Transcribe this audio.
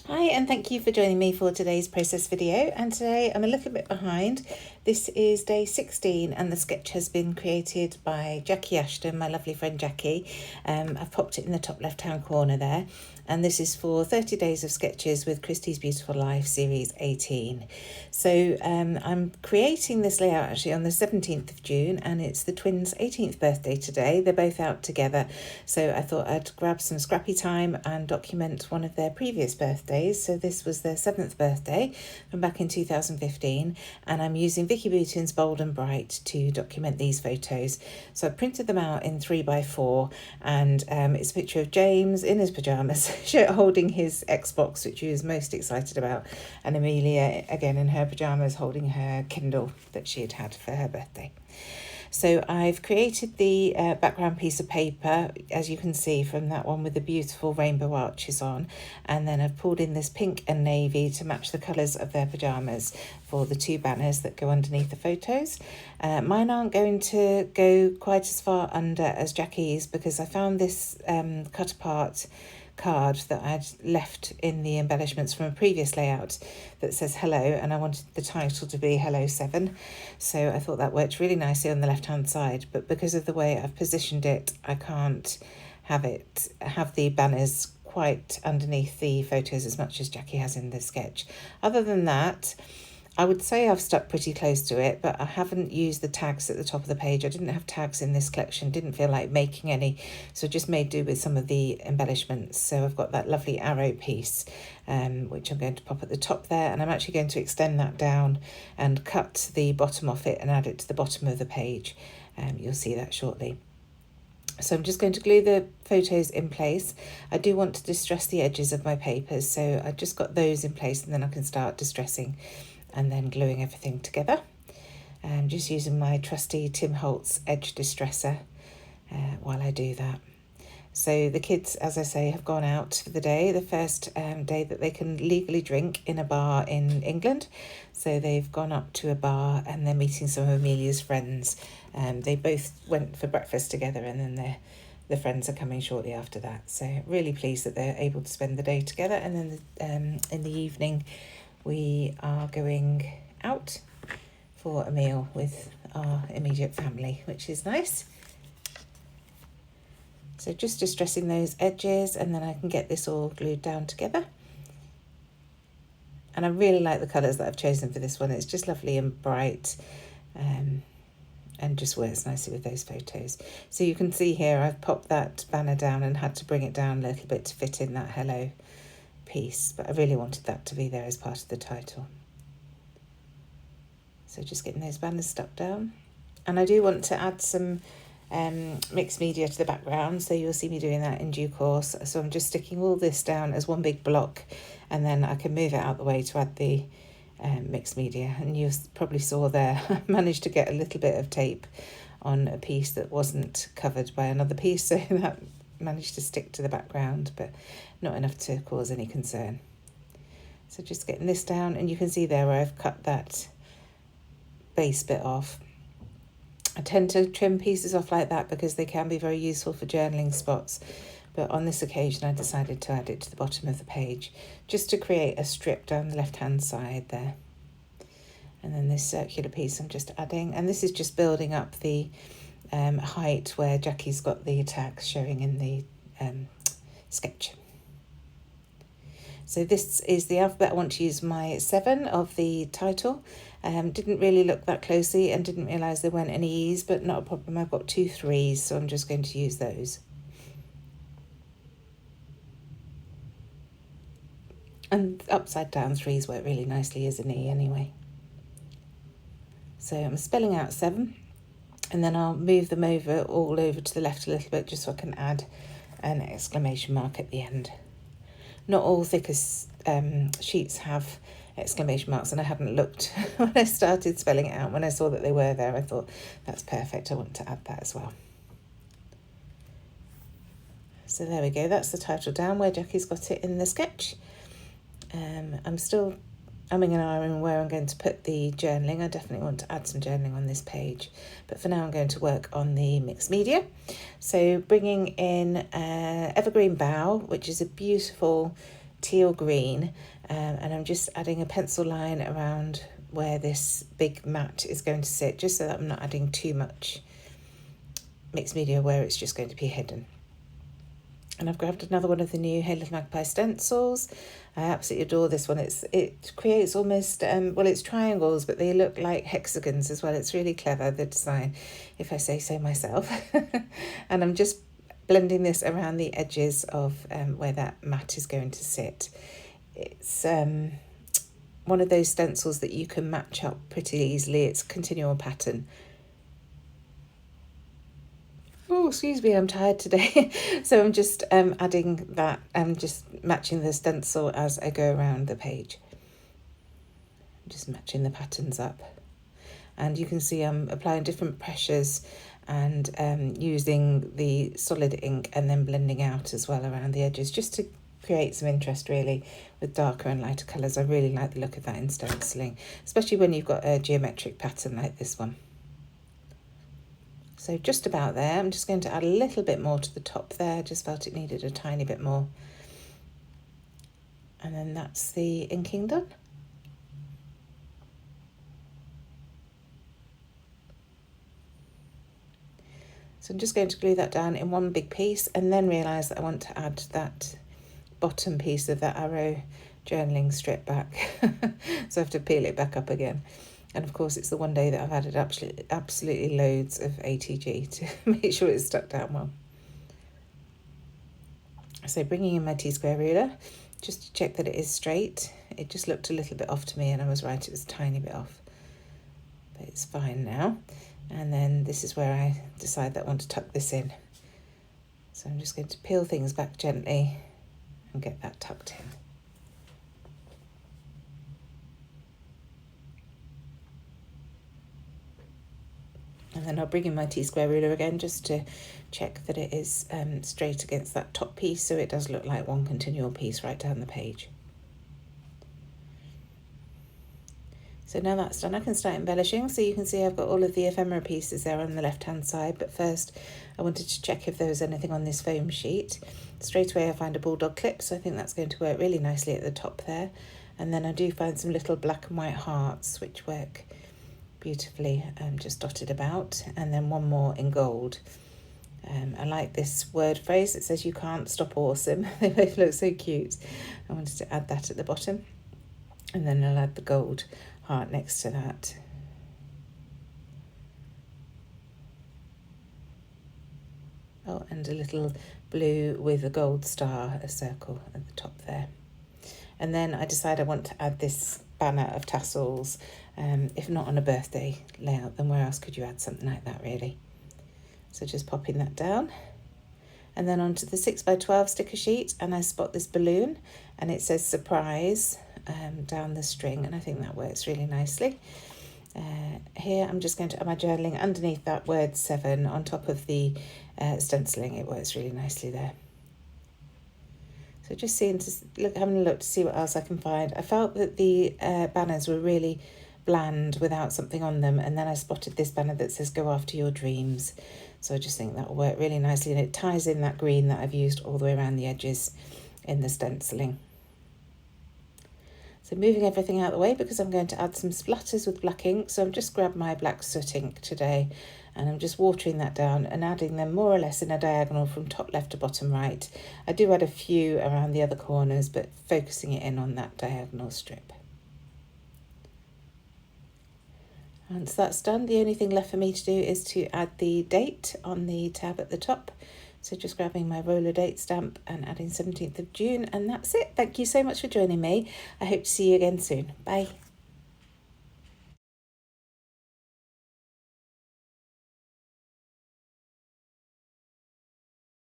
Hi, and thank you for joining me for today's process video. And today I'm a little bit behind. This is day 16 and the sketch has been created by Jackie Ashton, my lovely friend Jackie. I've popped it in the top left hand corner there. And this is for 30 days of sketches with Christie's Beautiful Life series 18. So I'm creating this layout actually on the 17th of June, and it's the twins' 18th birthday today. They're both out together. So I thought I'd grab some scrappy time and document one of their previous birthdays. So this was their 7th birthday from back in 2015. And I'm using Vicki Boutin's Bold and Bright to document these photos. So I printed them out in 3x4, and it's a picture of James in his pyjamas holding his Xbox, which he was most excited about, and Amelia again in her pyjamas holding her Kindle that she had had for her birthday. So I've created the background piece of paper, as you can see from that one, with the beautiful rainbow arches on. And then I've pulled in this pink and navy to match the colours of their pyjamas for the two banners that go underneath the photos. Mine aren't going to go quite as far under as Jackie's, because I found this cut apart card that I'd left in the embellishments from a previous layout that says hello, and I wanted the title to be Hello 7, so I thought that worked really nicely on the left hand side, but because of the way I've positioned it, I can't have the banners quite underneath the photos as much as Jackie has in the sketch. Other than that, I would say I've stuck pretty close to it, but I haven't used the tags at the top of the page. I didn't have tags in this collection, didn't feel like making any, so just made do with some of the embellishments. So I've got that lovely arrow piece, which I'm going to pop at the top there, and I'm actually going to extend that down and cut the bottom off it and add it to the bottom of the page. You'll see that shortly. So I'm just going to glue the photos in place. I do want to distress the edges of my papers, so I just got those in place, and then I can start distressing and then gluing everything together. I'm just using my trusty Tim Holtz edge distresser while I do that. So the kids, as I say, have gone out for the day, the first day that they can legally drink in a bar in England. So they've gone up to a bar and they're meeting some of Amelia's friends. They both went for breakfast together, and then the friends are coming shortly after that. So really pleased that they're able to spend the day together. And then in the evening, we are going out for a meal with our immediate family, which is nice. So just distressing those edges, and then I can get this all glued down together. And I really like the colours that I've chosen for this one. It's just lovely and bright, and just works nicely with those photos. So you can see here I've popped that banner down and had to bring it down a little bit to fit in that hello piece, but I really wanted that to be there as part of the title. So just getting those banners stuck down, and I do want to add some mixed media to the background, so you'll see me doing that in due course. So I'm just sticking all this down as one big block, and then I can move it out the way to add the mixed media. And you probably saw there I managed to get a little bit of tape on a piece that wasn't covered by another piece, so that managed to stick to the background, but not enough to cause any concern. So just getting this down, and you can see there where I've cut that base bit off. I tend to trim pieces off like that because they can be very useful for journaling spots, but on this occasion I decided to add it to the bottom of the page just to create a strip down the left hand side there. And then this circular piece I'm just adding, and this is just building up the height where Jackie's got the tags showing in the sketch. So this is the alphabet. I want to use my 7 of the title. Didn't really look that closely and didn't realise there weren't any E's, but not a problem. I've got 2 3s, so I'm just going to use those. And upside down 3s work really nicely as an E anyway. So I'm spelling out 7, and then I'll move them all over to the left a little bit just so I can add an exclamation mark at the end. Not all thicker sheets have exclamation marks, and I hadn't looked when I started spelling it out. When I saw that they were there, I thought that's perfect, I want to add that as well. So there we go, that's the title down where Jackie's got it in the sketch. I'm still umming and ahhing where I'm going to put the journaling. I definitely want to add some journaling on this page, but for now I'm going to work on the mixed media. So bringing in Evergreen Bough, which is a beautiful teal green, and I'm just adding a pencil line around where this big mat is going to sit, just so that I'm not adding too much mixed media where it's just going to be hidden. And I've grabbed another one of the new Hey Little Magpie stencils. I absolutely adore this one. It creates almost, well, it's triangles, but they look like hexagons as well. It's really clever, the design, if I say so myself. And I'm just blending this around the edges of where that mat is going to sit. It's one of those stencils that you can match up pretty easily. It's a continual pattern. Oh, excuse me, I'm tired today. So I'm just adding that, just matching the stencil as I go around the page. Just matching the patterns up. And you can see I'm applying different pressures and using the solid ink and then blending out as well around the edges, just to create some interest really with darker and lighter colours. I really like the look of that in stenciling, especially when you've got a geometric pattern like this one. So just about there. I'm just going to add a little bit more to the top there. I just felt it needed a tiny bit more. And then that's the inking done. So I'm just going to glue that down in one big piece, and then realise that I want to add that bottom piece of that arrow journaling strip back. So I have to peel it back up again. And of course, it's the one day that I've added absolutely loads of ATG to make sure it's stuck down well. So bringing in my T-square ruler, just to check that it is straight. It just looked a little bit off to me, and I was right, it was a tiny bit off. But it's fine now. And then this is where I decide that I want to tuck this in. So I'm just going to peel things back gently and get that tucked in. And then I'll bring in my T-square ruler again just to check that it is straight against that top piece, so it does look like one continual piece right down the page. So now that's done, I can start embellishing. So you can see I've got all of the ephemera pieces there on the left-hand side, but first I wanted to check if there was anything on this foam sheet. Straight away I find a bulldog clip, so I think that's going to work really nicely at the top there. And then I do find some little black and white hearts, which work beautifully, just dotted about, and then one more in gold. I like this word phrase that says "you can't stop awesome." They both look so cute. I wanted to add that at the bottom, and then I'll add the gold heart next to that. Oh, and a little blue with a gold star, a circle at the top there. And then I decide I want to add this banner of tassels. If not on a birthday layout, then where else could you add something like that, really? So just popping that down. And then onto the 6x12 sticker sheet, and I spot this balloon, and it says surprise down the string, and I think that works really nicely. Here I'm just going to add my journaling underneath that word 7 on top of the stenciling. It works really nicely there. So just having a look to see what else I can find. I felt that the banners were really bland without something on them, and then I spotted this banner that says "Go After Your Dreams." So I just think that will work really nicely, and it ties in that green that I've used all the way around the edges in the stenciling. So moving everything out of the way, because I'm going to add some splatters with black ink. So I've just grabbed my black soot ink today, and I'm just watering that down and adding them more or less in a diagonal from top left to bottom right. I do add a few around the other corners, but focusing it in on that diagonal strip. Once that's done, the only thing left for me to do is to add the date on the tab at the top. So just grabbing my roller date stamp and adding 17th of June, and that's it. Thank you so much for joining me. I hope to see you again soon. Bye.